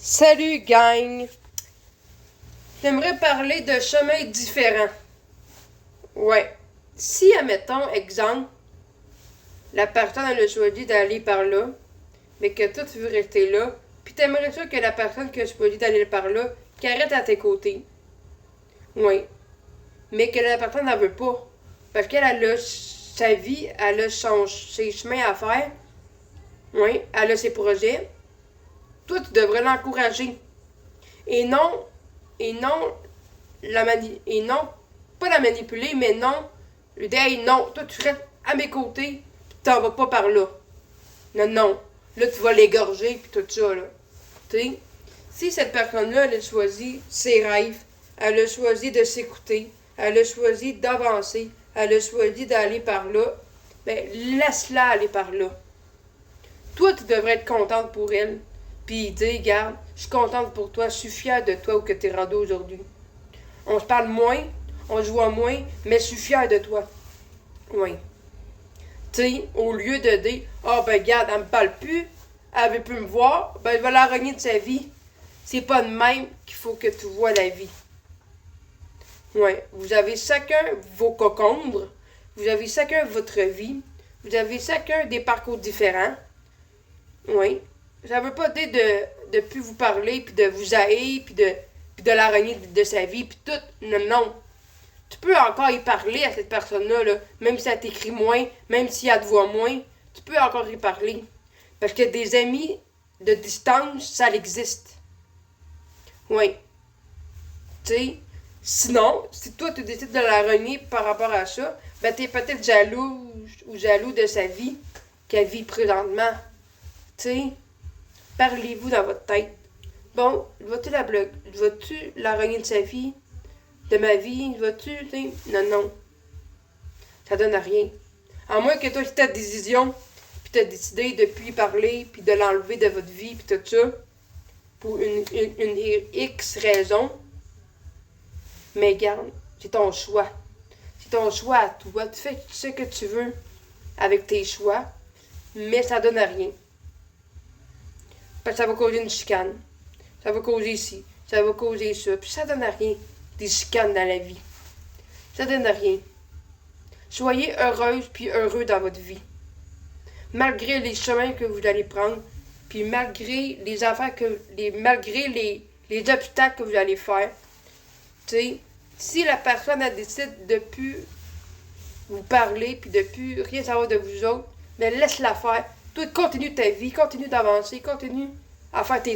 Salut gang! J'aimerais parler de chemins différents. Ouais. Si, admettons, exemple, la personne elle a choisi d'aller par là, mais que toi tu veux rester là, puis t'aimerais ça que la personne qui a choisi d'aller par là, qu'elle arrête à tes côtés. Oui. Mais que la personne n'en veut pas. Parce qu'elle a sa vie, elle a ses chemins à faire. Oui. Elle a ses projets. Toi, tu devrais l'encourager. Et non, et non, et non, pas la manipuler, mais non, lui dire, hey, non, toi tu restes à mes côtés, pis t'en vas pas par là. Non, non. Là, tu vas l'égorger, pis tout ça, là. Tu sais, si cette personne-là, elle a choisi ses rêves, elle a choisi de s'écouter, elle a choisi d'avancer, elle a choisi d'aller par là, ben, laisse-la aller par là. Toi, tu devrais être contente pour elle. Puis dire, regarde, je suis contente pour toi, je suis fière de toi où que tu es rendu aujourd'hui. On se parle moins, on se voit moins, mais je suis fière de toi. Oui. Tu sais, au lieu de dire, ah ben regarde, elle me parle plus, elle veut plus me voir, ben elle va la renier de sa vie. C'est pas de même qu'il faut que tu vois la vie. Oui. Vous avez chacun vos cocombres, vous avez chacun votre vie, vous avez chacun des parcours différents. Oui. Ça veut pas dire de plus vous parler, puis de vous haïr, puis de la renier de sa vie, puis tout. Non, non. Tu peux encore y parler à cette personne-là, là, même si elle t'écrit moins, même si elle te voit moins, tu peux encore y parler. Parce que des amis de distance, ça existe. Oui. Tu sais, sinon, si toi tu décides de la renier par rapport à ça, ben t'es peut-être jaloux ou jaloux de sa vie qu'elle vit présentement. Tu sais, parlez-vous dans votre tête. Bon, vas-tu la renier de sa vie? De ma vie? Vas-tu, tu sais? Non, non. Ça donne à rien. À moins que toi, tu ta décision, puis t'as décidé de plus y parler, puis de l'enlever de votre vie, puis tout ça, pour une X raison. Mais garde, c'est ton choix. C'est ton choix à toi. Tu fais ce que tu veux avec tes choix, mais ça donne à rien. Parce que ça va causer une chicane. Ça va causer ci. Ça va causer ça. Puis ça donne à rien. Des chicanes dans la vie. Ça donne à rien. Soyez heureuse puis heureux dans votre vie. Malgré les chemins que vous allez prendre, puis malgré les affaires malgré les obstacles que vous allez faire. Tu sais, si la personne elle décide de plus vous parler puis de plus rien savoir de vous autres, mais laisse-la faire. Toi, continue ta vie, continue d'avancer, continue à faire tes